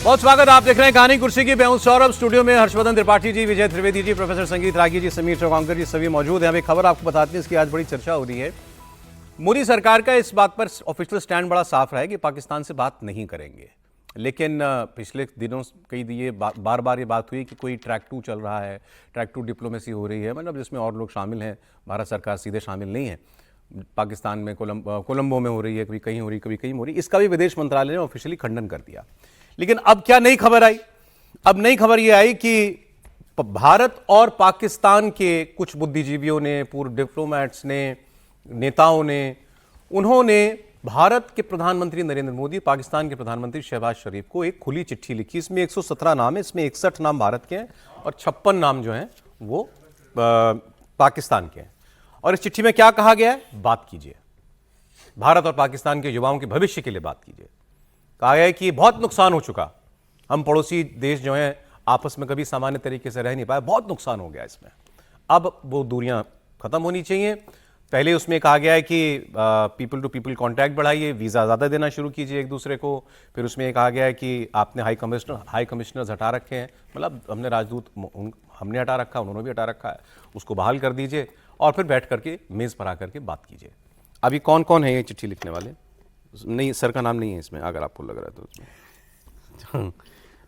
बहुत स्वागत। आप देख रहे हैं कहानी कुर्सी की। मैं हूं सौरभ। स्टूडियो में हर्षवर्धन त्रिपाठी जी, विजय त्रिवेदी जी, प्रोफेसर संगीत रागी जी, समीर चौगांकर जी सभी मौजूद हैं। अब एक खबर आपको बताते हैं, इसकी आज बड़ी चर्चा हो रही है। मोदी सरकार का इस बात पर ऑफिशियल स्टैंड बड़ा साफ रहा है कि पाकिस्तान से बात नहीं करेंगे, लेकिन पिछले दिनों ये बार बार ये बात हुई कि कोई ट्रैक 2 चल रहा है, ट्रैक 2 डिप्लोमेसी हो रही है, मतलब जिसमें और लोग शामिल हैं, भारत सरकार सीधे शामिल नहीं है। पाकिस्तान में कोलंबो में हो रही है, कभी कहीं हो रही, कभी कहीं हो रही। इसका भी विदेश मंत्रालय ने ऑफिशियली खंडन कर दिया। लेकिन अब क्या नई खबर आई? अब नई खबर यह आई कि भारत और पाकिस्तान के कुछ बुद्धिजीवियों ने, पूर्व डिप्लोमैट्स ने, नेताओं ने, उन्होंने भारत के प्रधानमंत्री नरेंद्र मोदी, पाकिस्तान के प्रधानमंत्री शहबाज शरीफ को एक खुली चिट्ठी लिखी। इसमें 117 नाम है, इसमें 61 नाम भारत के हैं और 56 नाम जो हैं वो पाकिस्तान के हैं। और इस चिट्ठी में क्या कहा गया है? बात कीजिए, भारत और पाकिस्तान के युवाओं के भविष्य के लिए बात कीजिए। कहा गया है कि बहुत नुकसान हो चुका, हम पड़ोसी देश जो हैं आपस में कभी सामान्य तरीके से रह नहीं पाए, बहुत नुकसान हो गया इसमें। अब वो दूरियां खत्म होनी चाहिए। पहले उसमें कहा गया है कि पीपल टू पीपल कांटेक्ट बढ़ाइए, वीज़ा ज़्यादा देना शुरू कीजिए एक दूसरे को। फिर उसमें कहा गया है कि आपने हाई कमिश्नर्स हटा रखे हैं, मतलब हमने राजदूत हमने हटा रखा, उन्होंने भी हटा रखा है, उसको बहाल कर दीजिए और फिर बैठ करके मेज़ पर आकर के बात कीजिए। अभी कौन कौन है ये चिट्ठी लिखने वाले? नहीं, सर का नाम नहीं है इसमें, अगर आपको लग रहा है तो उसमें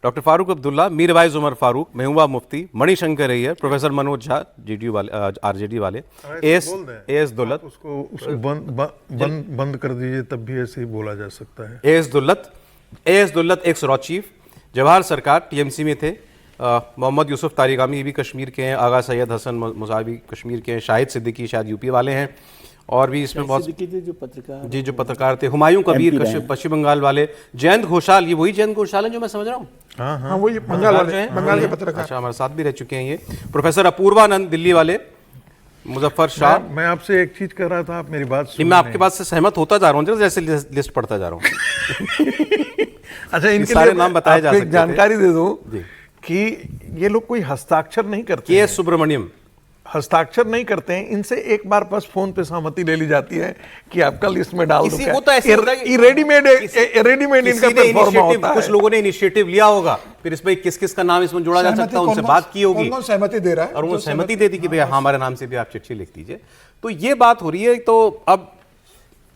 doctor Farooq Abdullah, Mirwaiz Umar Farooq, Mehbooba Mufti, Manishankar Iyer, professor Manoj Jha GDU वाले, आरजेडी वाले, एएस दुल्लत, उसको बंद कर दीजिए, तब भी ऐसे ही बोला जा सकता है। एएस दुल्लत एक्स रॉ चीफ, जवाहर सरकार टीएमसी में थे, मोहम्मद यूसुफ तारिगामी भी कश्मीर के हैं, आगा सैयद हसन मुसावी कश्मीर के हैं, शाहिद सिद्दीकी शायद यूपी वाले हैं, और भी इसमें बहुत जो पत्रकार थे, हुमायूं कबीर पश्चिम बंगाल वाले, जयंत घोषाल, ये वही जयंत घोषाल है जो मैं समझ रहा हूँ, हाँ वही बंगाल के पत्रकार, अच्छा हमारे साथ भी रह चुके हैं ये। प्रोफेसर अपूर्वानंद दिल्ली वाले, मुजफ्फर शाह। मैं आपसे एक चीज कर रहा था, आप मेरी बात सुनिए। मैं आपके बात से सहमत होता जा रहा हूँ जैसे लिस्ट पढ़ता जा रहा हूँ। अच्छा, इनके सारे नाम बताए जा सकते हैं। जानकारी दे दूं कि ये लोग कोई हस्ताक्षर नहीं करते, के सुब्रमण्यम हस्ताक्षर नहीं करते हैं। इनसे एक बार बस फोन पे सहमति ले ली जाती है कि आपका लिस्ट में डाल दो। वो तो ऐसे होता है रेडीमेड इनका परफॉर्मा होता है। कुछ लोगों ने इनिशिएटिव लिया होगा, फिर इसमें किस किस का नाम इसमें जोड़ा जा सकता है, उनसे बात की होगी, कौन सहमति दे रहा है, और वो सहमति दे दी कि भैया हमारे नाम से भी आप चिट्ठी लिख दीजिए। तो ये बात हो रही है। तो अब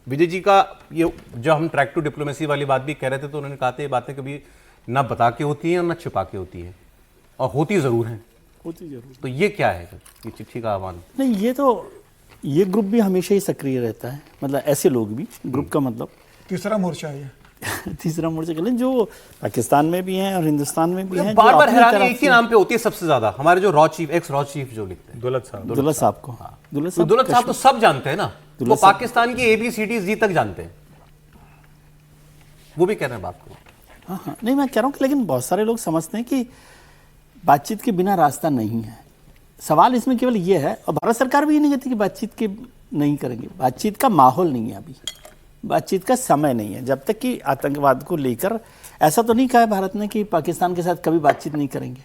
विजय जी का ये जो हम ट्रैक टू डिप्लोमेसी वाली बात भी कह रहे थे, तो उन्होंने कहा था ये बातें कभी ना बता के होती हैं और ना छिपा के होती है, और होती जरूर है, होती जरूर। तो ये क्या है ये चिट्ठी का आह्वान? नहीं, ये ग्रुप भी हमेशा ही सक्रिय रहता है, मतलब ऐसे लोग भी, ग्रुप का मतलब तीसरा मोर्चा है। तीसरा मोर्चा के लिए जो पाकिस्तान में भी हैं और हिंदुस्तान में भी हैं। बार बार हैरानी एक ही नाम पे होती है सबसे ज्यादा, हमारे जो एक्स रॉ चीफ जो लिखते हैं, दुल्लत साहब को। दुल्लत साहब तो सब जानते हैं ना, वो पाकिस्तान की ABCD तक जानते हैं, वो भी कह रहे हैं बात को। हाँ, नहीं मैं कह रहा हूँ कि लेकिन बहुत सारे लोग समझते हैं कि बातचीत के बिना रास्ता नहीं है। सवाल इसमें केवल ये है, और भारत सरकार भी ये नहीं कहती कि बातचीत के नहीं करेंगे, बातचीत का माहौल नहीं है अभी, बातचीत का समय नहीं है। जब तक कि आतंकवाद को लेकर ऐसा तो नहीं कहा है भारत ने कि पाकिस्तान के साथ कभी बातचीत नहीं करेंगे,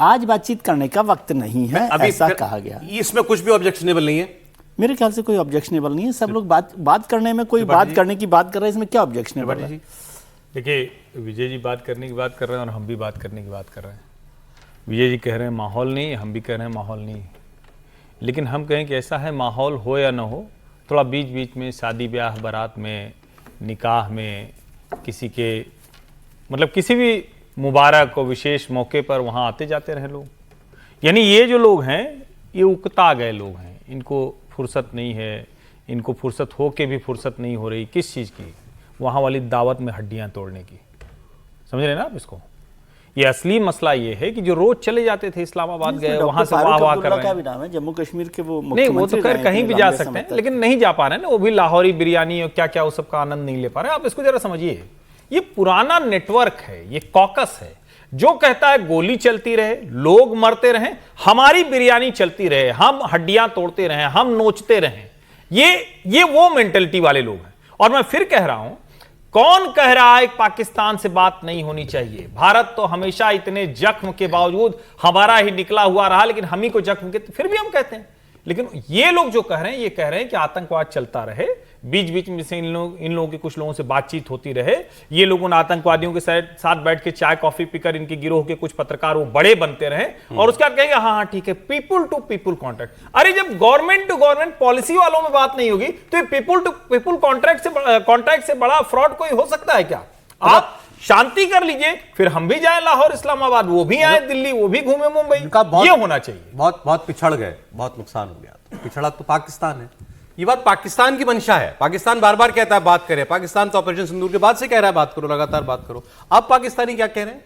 आज बातचीत करने का वक्त नहीं है, ऐसा कहा गया। इसमें कुछ भी ऑब्जेक्शनेबल नहीं है मेरे ख्याल से, कोई ऑब्जेक्शनेबल नहीं है। सब लोग बात करने में, कोई बात करने की बात कर रहे हैं, इसमें क्या ऑब्जेक्शनेबल है? देखिए, विजय जी बात करने की बात कर रहे हैं और हम भी बात करने की बात कर रहे हैं। विजय जी कह रहे हैं माहौल नहीं, हम भी कह रहे हैं माहौल नहीं, लेकिन हम कहें कि ऐसा है, माहौल हो या ना हो, थोड़ा बीच बीच में शादी ब्याह, बारात में, निकाह में, किसी के मतलब किसी भी मुबारक और विशेष मौके पर वहाँ आते जाते रहे लोग। यानी ये जो लोग हैं ये उकता गए लोग हैं, इनको फुर्सत नहीं है, इनको फुर्सत हो के भी फुर्सत नहीं हो रही किस चीज़ की, वहाँ वाली दावत में हड्डियाँ तोड़ने की। समझ रहे ना आप इसको? ये असली मसला ये है कि जो रोज चले जाते थे इस्लामाबाद गए, वहां से वाह वाह कर रहे हैं। जम्मू कश्मीर के वो नहीं, वो तो खैर कहीं भी जा सकते हैं, लेकिन नहीं जा पा रहे हैं ना, वो भी लाहौरी बिरयानी और क्या क्या, वो सब का आनंद नहीं ले पा रहे हैं। आप इसको जरा समझिए, ये पुराना नेटवर्क है, ये कॉकस है जो कहता है गोली चलती रहे, लोग मरते रहे, हमारी बिरयानी चलती रहे, हम हड्डियां तोड़ते रहे, हम नोचते रहे। ये वो मेंटेलिटी वाले लोग हैं। और मैं फिर कह रहा हूं, कौन कह रहा है पाकिस्तान से बात नहीं होनी चाहिए? भारत तो हमेशा इतने जख्म के बावजूद हमारा ही निकला हुआ रहा, लेकिन हम ही को जख्म के फिर भी हम कहते हैं। लेकिन ये लोग जो कह रहे हैं, ये कह रहे हैं कि आतंकवाद चलता रहे, बीच बीच में से इन लोगों के कुछ लोगों से बातचीत होती रहे, ये लोगों ने आतंकवादियों के साथ बैठ के चाय कॉफी पीकर इनके गिरोह के कुछ पत्रकार वो बड़े बनते रहे और उसके बाद कहेंगे हाँ हाँ ठीक है, पीपुल टू पीपुल कॉन्ट्रैक्ट। अरे जब गवर्नमेंट टू गवर्नमेंट पॉलिसी वालों में बात नहीं होगी तो ये पीपुल टू पीपुल कॉन्ट्रैक्ट से बड़ा फ्रॉड कोई हो सकता है क्या? आप शांति कर लीजिए, फिर हम भी जाए लाहौर इस्लामाबाद, वो भी आए दिल्ली, वो भी घूमे मुंबई, ये होना चाहिए। बहुत पिछड़ गए, बहुत नुकसान हो गया। तो पिछड़ा तो पाकिस्तान है, ये बात पाकिस्तान की मंशा है। पाकिस्तान बार बार कहता है बात करें, पाकिस्तान तो ऑपरेशन सिंदूर के बाद से कह रहा है बात करो, लगातार बात करो। अब पाकिस्तानी क्या कह रहे हैं?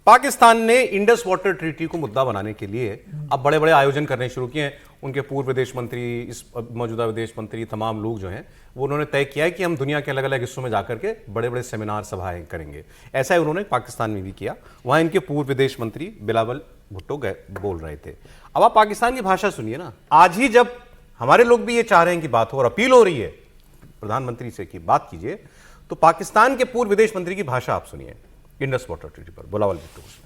पाकिस्तान ने इंडस वाटर ट्रीटी को मुद्दा बनाने के लिए अब बड़े बड़े आयोजन करने शुरू किए हैं। उनके पूर्व विदेश मंत्री, इस मौजूदा विदेश मंत्री, तमाम लोग जो हैं वो उन्होंने तय किया है कि हम दुनिया के अलग अलग हिस्सों में जाकर के बड़े बड़े सेमिनार सभाएं करेंगे। ऐसा ही उन्होंने पाकिस्तान में भी किया। वहां इनके पूर्व विदेश मंत्री बिलावल भुट्टो बोल रहे थे। अब आप पाकिस्तान की भाषा सुनिए ना। आज ही जब हमारे लोग भी ये चाह रहे हैं कि बात हो और अपील हो रही है प्रधानमंत्री से कि बात कीजिए, तो पाकिस्तान के पूर्व विदेश मंत्री की भाषा आप सुनिए इंडस वाटर ट्रीटी पर। Bilawal Bhutto.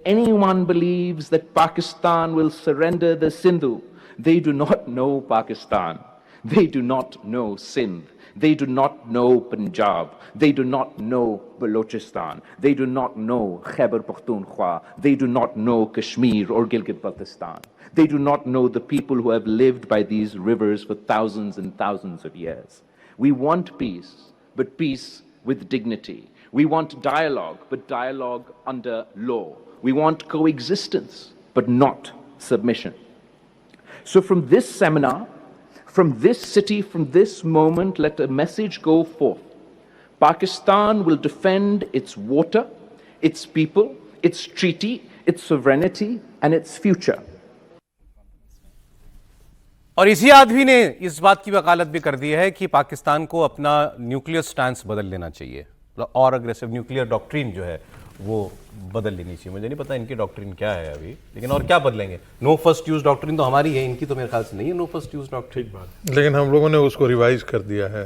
Anyone believes that Pakistan will surrender the Sindhu, they do not know Pakistan. They do not know Sindh. They do not know Punjab. They do not know Balochistan. They do not know Khyber Pakhtunkhwa. They do not know Kashmir or Gilgit-Baltistan. They do not know the people who have lived by these rivers for thousands and thousands of years. We want peace, but peace with dignity. We want dialogue, but dialogue under law. We want coexistence, but not submission. So from this seminar, from this city, from this moment, let a message go forth. Pakistan will defend its water, its people, its treaty, its sovereignty, and its future. और इसी आदमी ने इस बात की वकालत भी कर दी है कि पाकिस्तान को अपना न्यूक्लियर स्टैंस बदल लेना चाहिए और अग्रेसिव न्यूक्लियर डॉक्ट्रिन जो है वो बदल लेनी चाहिए। मुझे नहीं पता इनकी डॉक्ट्रिन क्या है अभी, लेकिन और क्या बदलेंगे? नो फर्स्ट यूज डॉक्ट्रिन तो हमारी है, इनकी तो मेरे ख्याल से नहीं है नो फर्स्ट यूज डॉक्ट्रिन। ठीक बात। लेकिन हम लोगों ने उसको रिवाइज कर दिया है।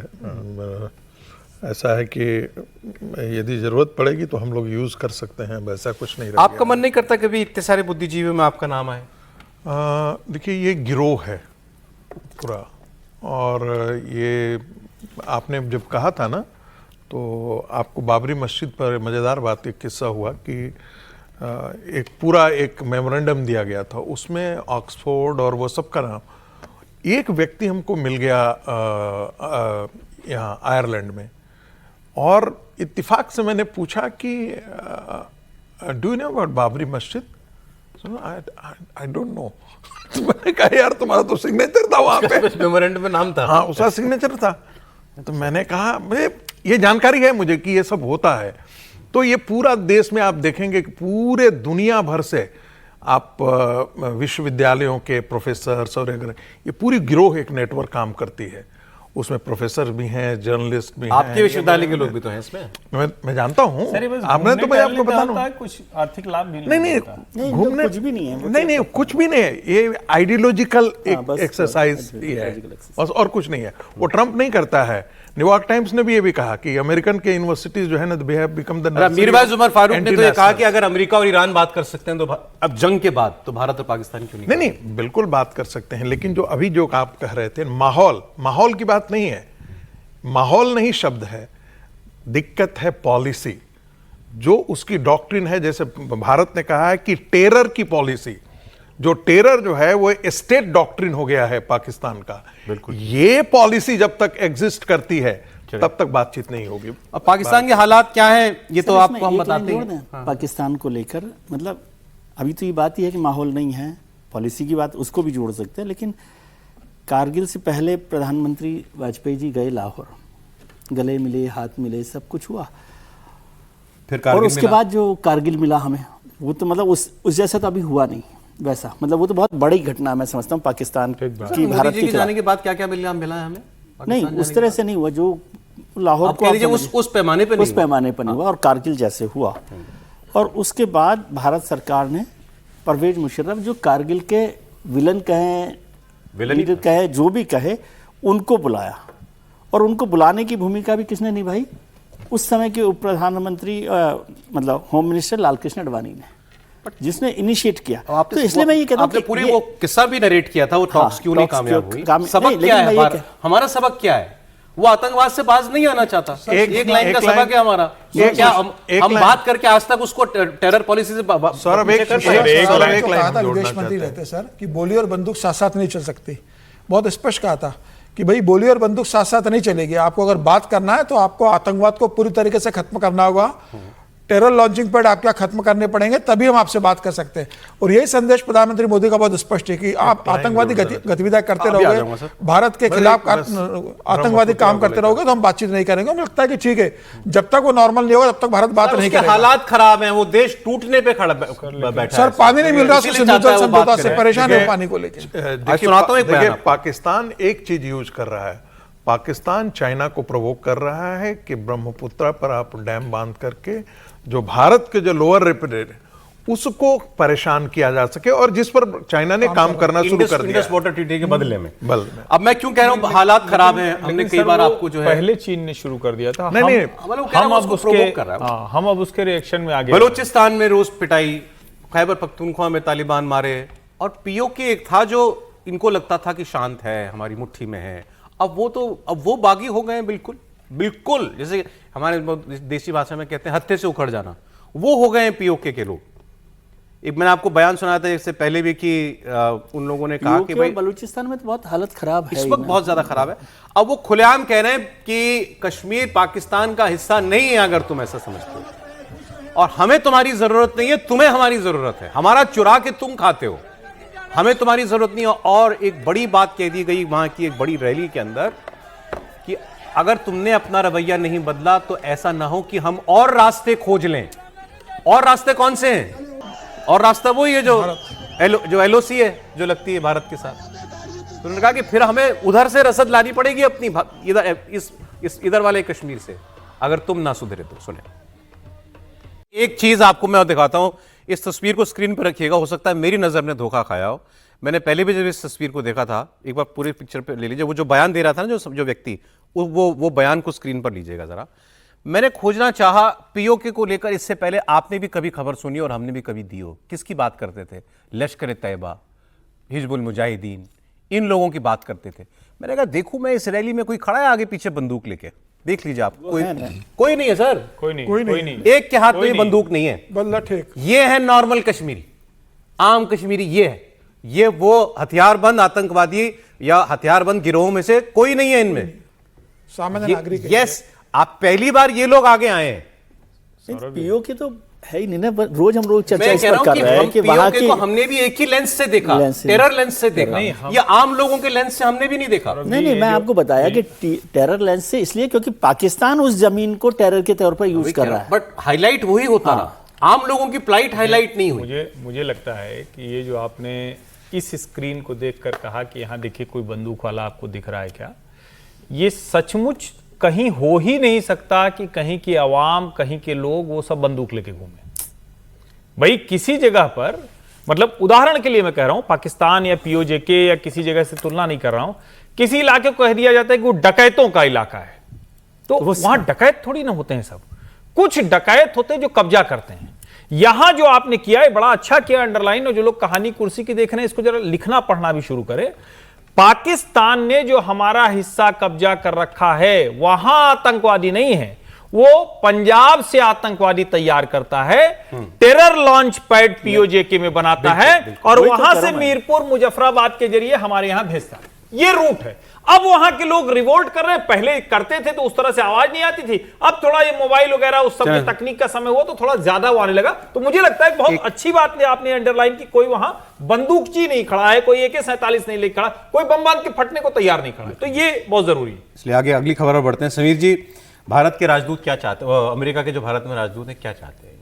ऐसा है कि यदि जरूरत पड़ेगी तो हम लोग यूज कर सकते हैं, वैसा कुछ नहीं। आपका मन नहीं करता कभी इतने सारे बुद्धिजीवियों में आपका नाम आए? देखिए ये गिरोह है पूरा, और ये आपने जब कहा था ना तो आपको बाबरी मस्जिद पर मज़ेदार बात, एक किस्सा हुआ कि एक पूरा एक मेमोरेंडम दिया गया था, उसमें ऑक्सफोर्ड और वो सब का नाम। एक व्यक्ति हमको मिल गया यहाँ आयरलैंड में, और इत्तेफाक से मैंने पूछा कि do you know about Babri Masjid? I don't know. मैंने कहा यार तुम्हारा तो सिग्नेचर था वहाँ पे, मेमोरेंडम में नाम था। हाँ उसका सिग्नेचर था। तो मैंने कहा मुझे ये जानकारी है मुझे कि ये सब होता है। तो ये पूरा देश में आप देखेंगे कि पूरे दुनिया भर से आप विश्वविद्यालयों के प्रोफेसर्स और ये पूरी गिरोह एक नेटवर्क काम करती है। उसमें प्रोफेसर भी हैं, जर्नलिस्ट भी हैं। आपके विश्वविद्यालय के लोग भी तो हैं इसमें। मैं जानता हूँ। आपने तो मैं आपको बता रहा हूँ कुछ आर्थिक लाभ भी नहीं घूमने कुछ भी नहीं है। नहीं कुछ भी नहीं है। ये आइडियोलॉजिकल एक्सरसाइज है और कुछ नहीं है। वो ट्रंप नहीं करता है। न्यूयॉर्क टाइम्स ने भी ये भी कहा कि अमेरिकन के यूनिवर्सिटीज जो है ना, they have become the Mirwaiz Umar Farooq ने तो ये कहा कि अगर अमेरिका और ईरान बात कर सकते हैं तो अब जंग के बाद तो भारत और पाकिस्तान क्यों नहीं? नहीं बिल्कुल बात कर सकते हैं, लेकिन जो अभी जो आप कह रहे थे माहौल की बात नहीं है। माहौल नहीं शब्द है, दिक्कत है पॉलिसी, जो उसकी डॉक्ट्रिन है। जैसे भारत ने कहा है कि टेरर की पॉलिसी, जो टेरर जो है वो स्टेट डॉक्ट्रिन हो गया है पाकिस्तान का। बिल्कुल ये पॉलिसी जब तक एग्जिस्ट करती है तब तक बातचीत नहीं होगी। अब पाकिस्तान के हालात क्या है ये तो आपको हम बताते हैं। पाकिस्तान को लेकर मतलब अभी तो ये बात ही है कि माहौल नहीं है, पॉलिसी की बात उसको भी जोड़ सकते हैं। लेकिन कारगिल से पहले प्रधानमंत्री वाजपेयी जी गए लाहौर, गले मिले, हाथ मिले, सब कुछ हुआ। फिर और उसके बाद जो कारगिल मिला हमें, वो तो मतलब उस जैसा तो अभी हुआ नहीं वैसा। मतलब वो तो बहुत बड़ी घटना मैं समझता हूँ पाकिस्तान की, भारत के जाने के बाद क्या मिला है हमें? नहीं उस तरह से नहीं हुआ जो लाहौर को उस पैमाने पर नहीं हुआ, और कारगिल जैसे हुआ। और उसके बाद भारत सरकार ने परवेज मुशर्रफ, जो कारगिल के विलन कहें, लीडर कहे, जो भी कहे, उनको बुलाया। और उनको बुलाने की भूमिका भी किसने निभाई? उस समय के उप प्रधानमंत्री मतलब होम मिनिस्टर लालकृष्ण आडवाणी ने। जिसने इनिशिएट किया। आपने तो इसलिए मैं ये कहता हूं आपने कि पूरी ये- वो किस्सा भी नरेट किया था, वो टॉक्स क्यों नहीं talks कामयाब क्यों हुई, सबक नहीं, क्या लेकिन है मैं ये हमारा सबक क्या है? वो आतंकवाद से बाज नहीं आना चाहता। एक लाइन का सबक है हमारा। क्या हम बात करके आज तक उसको टेरर पॉलिसी से सौरभ, एक सर, एक तो लाइन कहा था हम जोड़ना विदेश मंत्री चाहते हैं। रहते सर कि गोली और बंदूक साथ साथ नहीं चल सकती। बहुत स्पष्ट कहा था कि भाई गोली और बंदूक साथ साथ नहीं चलेगी। आपको अगर बात करना है तो आपको आतंकवाद को पूरी तरीके से खत्म करना होगा। टेरर लॉन्चिंग पैड आपके खत्म करने पड़ेंगे, तभी हम आपसे बात कर सकते हैं। और यही संदेश प्रधानमंत्री मोदी का बहुत स्पष्ट है कि आप आतंकवादी गतिविधियां करते अभी आ जाऊंगा रहोगे, सर। भारत के बस खिलाफ बस आतंकवादी काम करते रहोगे तो हम बातचीत नहीं करेंगे। मुझे लगता है कि ठीक है, जब तक वो नॉर्मल नहीं होगा तब तक भारत बात नहीं उसके करेगा। हालात खराब हैं, वो देश टूटने पे खड़ा बैठा सर है। पानी नहीं मिल रहा, उसको इसीलिए सिंधु चाहता है जल वो बात समझौता से करें। परेशान है देखिए, पानी को लेकर। आज सुनाता हूं एक बयान देखिए, आपको। पाकिस्तान एक चीज यूज कर रहा है। पाकिस्तान चाइना को प्रोवोक कर रहा है कि ब्रह्मपुत्र पर आप डैम बांध करके जो भारत के जो लोअर रिपेड उसको परेशान किया जा सके, और जिस पर चाइना ने काम करना शुरू कर दिया इंडस वाटर ट्रीटी के बदले में। बल में। अब मैं क्यों कह रहा हूं हालात खराब हैं, हमने लेकिन कई सर बार वो आपको जो है पहले चीन ने शुरू कर दिया था। नहीं, हम- नहीं, मतलब वो कह रहा हम है, अब उसको उसके provoke कर रहा है। हाँ, हम अब उसके रिएक्शन में आगे बलूचिस्तान में रोज पिटाई, खैबर पख्तूनख्वा में तालिबान मारे, और पीओके एक था जो इनको लगता था कि शांत है, हमारी मुट्ठी में है। अब वो बागी हो गए हैं, बिल्कुल बिल्कुल, जैसे हमारे देसी भाषा में कहते हैं हत्थे से उखड़ जाना, वो हो गए हैं पीओके के लोग। एक मैंने आपको बयान सुनाया था इससे पहले भी कि उन लोगों ने कहा कि POK भाई और बलूचिस्तान में तो बहुत हालत खराब है इस वक्त बहुत ज्यादा खराब है। अब वो खुलेआम कह रहे हैं कि कश्मीर पाकिस्तान का हिस्सा नहीं है, अगर तुम ऐसा समझते हो, और हमें तुम्हारी जरूरत नहीं है, तुम्हें हमारी जरूरत है, हमारा चुरा के तुम खाते हो, हमें तुम्हारी जरूरत नहीं है। और एक बड़ी बात कह दी गई वहां की एक बड़ी रैली के अंदर कि अगर तुमने अपना रवैया नहीं बदला तो ऐसा ना हो कि हम और रास्ते खोज लें। और रास्ते कौन से हैं? और रास्ता वही है जो एलओसी है जो लगती है भारत के साथ। तो उन्होंने कहा कि फिर हमें उधर से रसद लानी पड़ेगी अपनी इधर इस इधर वाले कश्मीर से, अगर तुम ना सुधरे तो। सुने, एक चीज आपको मैं दिखाता हूं, इस तस्वीर को स्क्रीन पर रखिएगा, हो सकता है मेरी नजर ने धोखा खाया हो। मैंने पहले भी जब इस तस्वीर को देखा था, एक बार पूरे पिक्चर पे ले लीजिए, वो जो बयान दे रहा था ना जो व्यक्ति, वो बयान को स्क्रीन पर लीजिएगा जरा। मैंने खोजना चाहा पीओके को लेकर, इससे पहले आपने भी कभी खबर सुनी और हमने भी कभी दी हो। किसकी बात करते थे? लश्कर तैयबा, हिजबुल मुजाहिदीन, इन लोगों की बात करते थे। मैंने कहा देखूं मैं इस रैली में कोई खड़ा है आगे पीछे बंदूक लेके, देख लीजिए आप। कोई नहीं है सर, कोई नहीं। एक के हाथ में ये बंदूक नहीं है। बल्ला ठेक ये है नॉर्मल कश्मीरी, आम कश्मीरी, ये है। ये वो हथियारबंद आतंकवादी या हथियारबंद गिरोह में से कोई नहीं है इनमें। सामान्य नागरिक है। यस, आप पहली बार ये लोग आगे आए हैं। POK तो है ही नहीं ना, रोज हम लोग चर्चा मैं इस कह पर रहा कर हूं कि रहे हैं हम कि वहां पीओके की को हमने भी एक ही लेंस से देखा, लेंस से। टेरर लेंस से देखा, ये आम लोगों के लेंस से हमने भी नहीं देखा। नहीं, मैं आपको बताया कि टेरर लेंस से इसलिए क्योंकि पाकिस्तान उस जमीन को टेरर के तौर पर यूज कर रहा है। बट हाईलाइट वही होता रहा, आम लोगों की प्लाइट हाईलाइट नहीं हुई। मुझे लगता है कि ये जो आपने इस स्क्रीन को देखकर कहा कि यहाँ देखिए कोई बंदूक वाला आपको दिख रहा है क्या, ये सचमुच कहीं हो ही नहीं सकता कि कहीं की आवाम, कहीं के लोग वो सब बंदूक लेके घूमे। भाई किसी जगह पर, मतलब उदाहरण के लिए मैं कह रहा हूं, पाकिस्तान या पीओजेके या किसी जगह से तुलना नहीं कर रहा हूं, किसी इलाके को कह दिया जाता है कि वो डकैतों का इलाका है, तो वहां डकैत थोड़ी ना होते हैं सब, कुछ डकैत होते हैं जो कब्जा करते हैं। यहां जो आपने किया है बड़ा अच्छा किया, अंडरलाइन, और जो लोग कहानी कुर्सी की देख रहे हैं इसको जरा लिखना पढ़ना भी शुरू करें। पाकिस्तान ने जो हमारा हिस्सा कब्जा कर रखा है वहां आतंकवादी नहीं है, वो पंजाब से आतंकवादी तैयार करता है, टेरर लॉन्च पैड पीओजेके में बनाता है और वहां से मीरपुर मुजफ्फराबाद के जरिए हमारे यहां भेजता है। ये रूट है। अब वहां के लोग रिवोल्ट कर रहे हैं, पहले करते थे तो उस तरह से आवाज नहीं आती थी, अब थोड़ा ये मोबाइल वगैरह उस सब तकनीक का समय हुआ तो थोड़ा ज्यादा वो आने लगा। तो मुझे लगता है बहुत अच्छी बात आपने अंडरलाइन की, कोई वहां बंदूकची नहीं खड़ा है, कोई AK-47 नहीं लेके खड़ा, कोई बम बांध के फटने को तैयार नहीं खड़ा है, तो ये बहुत जरूरी है। इसलिए आगे अगली खबर पर बढ़ते हैं। समीर जी, भारत के राजदूत क्या चाहते हैं, अमेरिका के जो भारत में राजदूत हैं क्या चाहते हैं?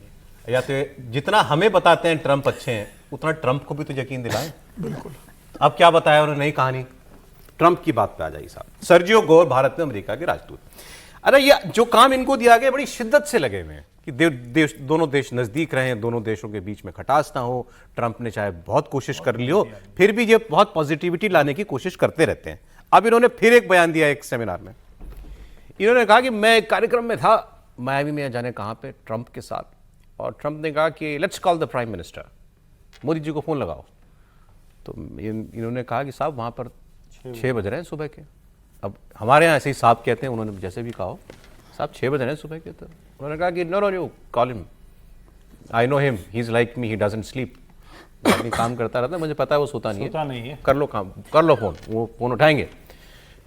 या तो जितना हमें बताते हैं ट्रंप अच्छे हैं, उतना ट्रंप को भी तो यकीन दिलाएं। बिल्कुल। अब क्या बताया उन्होंने, नई कहानी। ट्रंप की बात पे आ जाइए साहब। सर्जियो गोर भारत में अमेरिका के राजदूत। अरे ये जो काम इनको दिया गया बड़ी शिद्दत से लगे हुए हैं कि दोनों देश नजदीक रहें, दोनों देशों के बीच में खटास ना हो। ट्रंप ने चाहे बहुत कोशिश कर ली हो, फिर भी ये बहुत पॉजिटिविटी लाने की कोशिश करते रहते हैं। अब इन्होंने फिर एक बयान दिया एक सेमिनार में। इन्होंने कहा कि मैं एक कार्यक्रम में था मायामी में, जाने कहां पे, ट्रंप के साथ, और ट्रंप ने कहा कि let's call the prime minister, Modi ji को फ़ोन लगाओ। तो इन्होंने कहा कि साहब वहाँ पर 6 बज रहे हैं सुबह के। अब हमारे यहाँ ऐसे ही साहब कहते हैं, उन्होंने जैसे भी कहा हो, साहब 6 बज रहे हैं सुबह के। तो उन्होंने कहा कि no you call him, I know him, he is like me, he doesn't sleep. अपनी काम करता रहता है, मुझे पता है वो सोता नहीं है। कर लो काम, कर लो फ़ोन, वो फ़ोन उठाएंगे।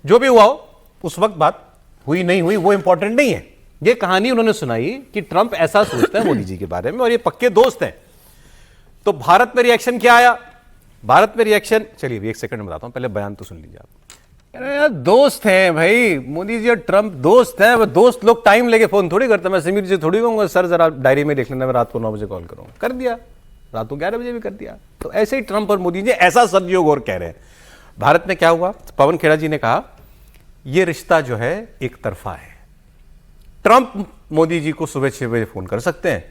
जो भी हुआ हो, उस वक्त बात हुई नहीं हुई वो इंपॉर्टेंट नहीं है। ये कहानी उन्होंने सुनाई कि ट्रंप ऐसा सोचता है मोदी जी के बारे में और ये पक्के दोस्त हैं। तो भारत में रिएक्शन क्या आया? भारत में रिएक्शन, चलिए 1 सेकंड में बताता हूं, पहले बयान तो सुन लीजिए आप। यार दोस्त हैं भाई, मोदी जी और ट्रंप दोस्त हैं। वो दोस्त लोग टाइम लेके फोन थोड़ी करते। मैं समीर जी थोड़ी कहूंगा सर जरा डायरी में लिख लेना, मैं रात को 9 बजे कॉल करूंगा, कर दिया। रात को 11 बजे भी कर दिया। तो ऐसे ही ट्रंप और मोदी जी ऐसा सरजियो गौर कह रहे हैं। भारत में क्या हुआ? पवन खेड़ा जी ने कहा यह रिश्ता जो है एक तरफा है। ट्रंप मोदी जी को सुबह 6 बजे फोन कर सकते हैं,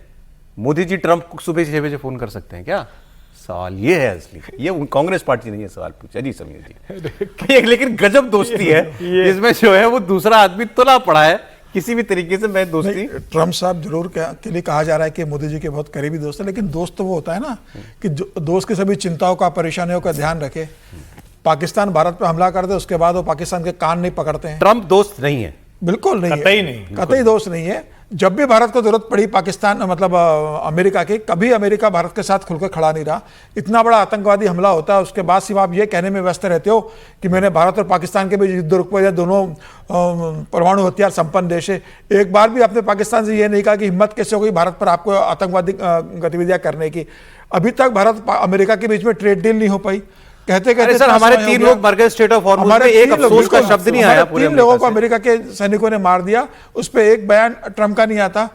मोदी जी ट्रंप को सुबह 6 बजे फोन कर सकते हैं क्या? सवाल ये है असली, ये कांग्रेस पार्टी ने ये सवाल पूछा जी समीर जी। लेकिन गजब दोस्ती है इसमें जो है वो दूसरा आदमी तुला पड़ा है किसी भी तरीके से। मैं दोस्ती ट्रंप साहब जरूर के लिए कहा जा रहा है कि मोदी जी के बहुत करीबी दोस्त है, लेकिन दोस्त तो वो होता है ना कि दोस्त की सभी चिंताओं का, परेशानियों का ध्यान रखे। पाकिस्तान भारत पे हमला कर दे, उसके बाद वो पाकिस्तान के कान नहीं पकड़ते हैं। ट्रंप दोस्त नहीं है, बिल्कुल नहीं, कतई नहीं, कतई दोस्त नहीं है। जब भी भारत को जरूरत पड़ी पाकिस्तान मतलब अमेरिका की, कभी अमेरिका भारत के साथ खुलकर खड़ा नहीं रहा। इतना बड़ा आतंकवादी हमला होता है, उसके बाद सिर्फ आप ये कहने में व्यस्त रहते हो कि मैंने भारत और पाकिस्तान के बीच युद्ध रुकवाया, दोनों परमाणु हथियार संपन्न देश है। एक बार भी आपने पाकिस्तान से ये नहीं कहा कि हिम्मत कैसे हो गई भारत पर आपको आतंकवादी गतिविधियां करने की। अभी तक भारत अमेरिका के बीच में ट्रेड डील नहीं हो पाई। कहते सर हमारे 3 लोग मर गए स्टेट ऑफ हॉर्मुज़ में, एक अफसोस का शब्द नहीं आया। 3 लोगों को अमेरिका के सैनिकों ने मार दिया, उस पर एक बयान ट्रंप का नहीं आता।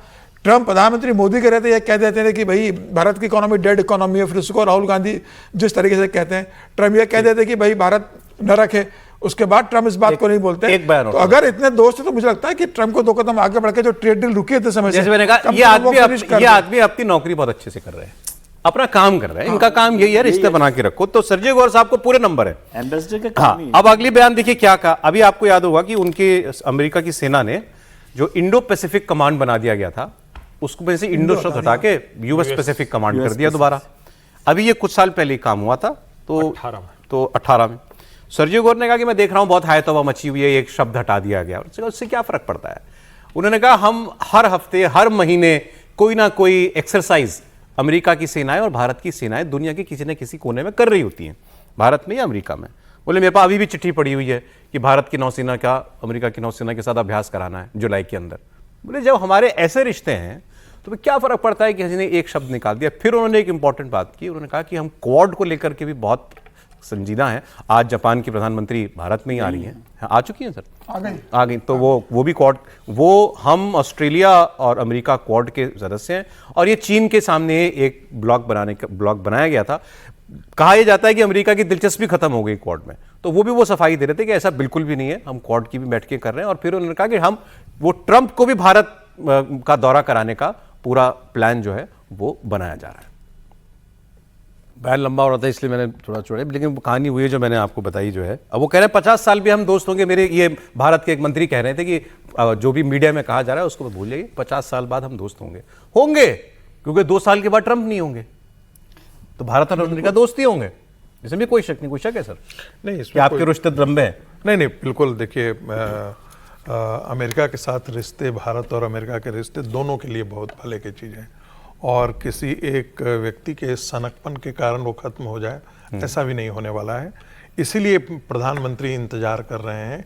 ट्रंप प्रधानमंत्री मोदी के रहते ये कह देते थे कि भाई भारत की इकोनॉमी डेड इकोनॉमी है। फिर उसको राहुल गांधी जिस तरीके से कहते हैं, ट्रंप ये कह देते कि भाई भारत न रखे, उसके बाद ट्रंप इस बात को नहीं बोलते। तो अगर इतने दोस्त है तो मुझे लगता है कि ट्रंप को 2 कदम आगे बढ़ के जो ट्रेड डील रुकी थे समय से, जैसे मैंने कहा ये आदमी अपनी नौकरी बहुत अच्छे से कर रहे हैं, अपना काम कर रहे हैं। इनका काम यही है रिश्ते बना के रखो। तो सरजियो गौर साहब को पूरे नंबर है, एम्बेसडर का काम ही है। अब अगली बयान देखिए क्या कहा। अभी आपको याद होगा कि उनके अमेरिका की सेना ने जो इंडो पैसिफिक कमांड बना दिया गया था, उसको में से इंडो शब्द हटा के यूएस पैसिफिक कमांड कर दिया दोबारा। अभी ये कुछ साल पहले काम हुआ था, तो 18 में सरजियो गौर ने कहा कि मैं देख रहा हूं बहुत हाय तौबा मची हुई है, एक शब्द हटा दिया गया। उससे क्या फर्क पड़ता है? उन्होंने कहा हम हर हफ्ते हर महीने कोई ना कोई एक्सरसाइज अमेरिका की सेनाएं और भारत की सेनाएं दुनिया के किसी न किसी कोने में कर रही होती हैं, भारत में या अमेरिका में। बोले मेरे पास अभी भी चिट्ठी पड़ी हुई है कि भारत की नौसेना का अमेरिका की नौसेना के साथ अभ्यास कराना है जुलाई के अंदर। बोले जब हमारे ऐसे रिश्ते हैं तो क्या फर्क पड़ता है कि किसी ने एक शब्द निकाल दिया। फिर उन्होंने एक इंपॉर्टेंट बात की, उन्होंने कहा कि हम क्वाड को लेकर के भी बहुत संजीदा है। आज जापान की प्रधानमंत्री भारत में ही आ रही हैं, आ चुकी हैं सर, आ गई। तो वो भी क्वाड, वो हम ऑस्ट्रेलिया और अमेरिका क्वाड के सदस्य हैं। और ये चीन के सामने एक ब्लॉक बनाया गया था। कहा यह जाता है कि अमेरिका की दिलचस्पी खत्म हो गई क्वाड में, तो वो भी वो सफाई दे रहे थे कि ऐसा बिल्कुल भी नहीं है, हम क्वाड की भी बैठ के कर रहे हैं। और फिर उन्होंने कहा कि हम वो ट्रंप को भी भारत का दौरा कराने का पूरा प्लान जो है वो बनाया जा रहा है। बयान लंबा हो रहा था इसलिए मैंने थोड़ा छोड़ा, लेकिन कहानी हुई है जो मैंने आपको बताई जो है। अब वो कह रहे हैं 50 साल भी हम दोस्त होंगे। मेरे ये भारत के एक मंत्री कह रहे थे कि जो भी मीडिया में कहा जा रहा है उसको भूल जाइए, 50 साल बाद हम दोस्त होंगे क्योंकि 2 साल के बाद ट्रंप नहीं होंगे, तो भारत और अमेरिका दोस्त ही होंगे। इसमें भी कोई शक नहीं। कोई शक है सर नहीं कि आपके रिश्ते लंबे हैं? नहीं, बिल्कुल। देखिए अमेरिका के साथ रिश्ते, भारत और अमेरिका के रिश्ते दोनों के लिए बहुत भले की चीज़ है, और किसी एक व्यक्ति के सनकपन के कारण वो खत्म हो जाए ऐसा भी नहीं होने वाला है। इसीलिए प्रधानमंत्री इंतजार कर रहे हैं।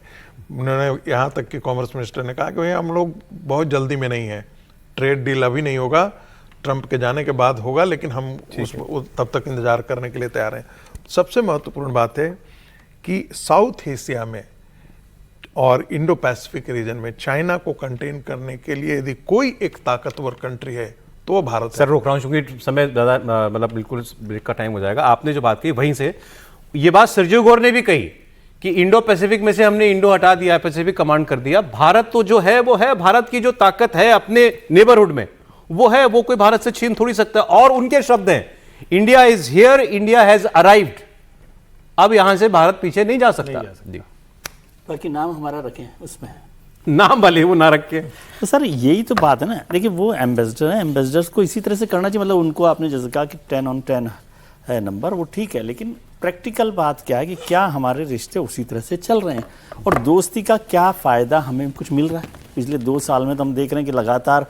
उन्होंने यहाँ तक कि कॉमर्स मिनिस्टर ने कहा कि भाई हम लोग बहुत जल्दी में नहीं हैं, ट्रेड डील अभी नहीं होगा, ट्रंप के जाने के बाद होगा, लेकिन हम तब तक इंतजार करने के लिए तैयार हैं। सबसे महत्वपूर्ण बात है कि साउथ एशिया में और इंडो पैसिफिक रीजन में चाइना को कंटेन करने के लिए यदि कोई एक ताकतवर कंट्री है तो वो भारत है। सर रोक रहा हूँ क्योंकि समय ज़्यादा मतलब बिल्कुल ब्रेक का टाइम हो जाएगा। आपने जो बात कही वहीं से ये बात सरजियो गौर ने भी कही कि इंडो पैसिफिक में से हमने इंडो हटा दिया, पैसिफिक कमांड कर दिया। भारत तो जो है वो है, भारत की जो ताकत है अपने नेबरहुड में वो है, वो कोई भारत से छीन थोड़ी सकता है। और उनके शब्द हैं India is here, India has arrived. अब यहां से भारत पीछे नहीं जा सकता। जी बाकी नाम हमारा रखें उसमें नाम भले वो ना रखे। तो सर यही तो बात है ना, देखिए वो एम्बेसडर है, एम्बेसडर्स को इसी तरह से करना चाहिए। मतलब उनको आपने जैसे कहा कि 10 on 10 है नंबर, वो ठीक है, लेकिन प्रैक्टिकल बात क्या है कि क्या हमारे रिश्ते उसी तरह से चल रहे हैं और दोस्ती का क्या फ़ायदा हमें कुछ मिल रहा है? पिछले 2 साल में तो हम देख रहे हैं कि लगातार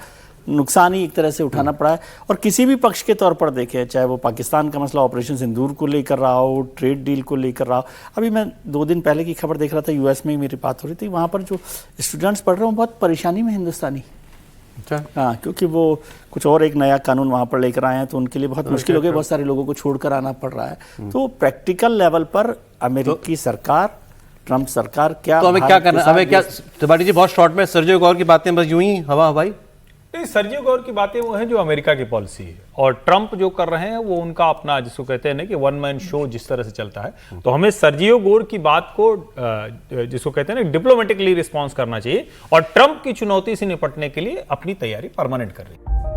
नुकसान ही एक तरह से उठाना पड़ा है। और किसी भी पक्ष के तौर पर देखें, चाहे वो पाकिस्तान का मसला ऑपरेशन सिंदूर को लेकर रहा हो, ट्रेड डील को लेकर रहा हो। अभी मैं 2 दिन पहले की खबर देख रहा था, यूएस में ही मेरी बात हो रही थी, वहाँ पर जो स्टूडेंट्स पढ़ रहे हैं बहुत परेशानी में हिंदुस्तानी। अच्छा। हाँ, क्योंकि वो कुछ और एक नया कानून वहाँ पर लेकर आए हैं, तो उनके लिए बहुत मुश्किल हो गई, बहुत सारे लोगों को छोड़कर आना पड़ रहा है। तो प्रैक्टिकल लेवल पर अमेरिकी सरकार, ट्रंप सरकार क्या, तो हमें क्या करना, हमें क्या, त्रिपाठी जी बहुत शॉर्ट में, सर्जियो गौर की बातें बस यूं ही हवा हवाई। नहीं, सर्जियो गौर की बातें वो हैं जो अमेरिका की पॉलिसी है, और ट्रंप जो कर रहे हैं वो उनका अपना, जिसको कहते हैं ना कि वन मैन शो जिस तरह से चलता है। तो हमें सर्जियो गौर की बात को जिसको कहते हैं ना डिप्लोमेटिकली रिस्पॉन्स करना चाहिए, और ट्रंप की चुनौती से निपटने के लिए अपनी तैयारी परमानेंट कर रही है।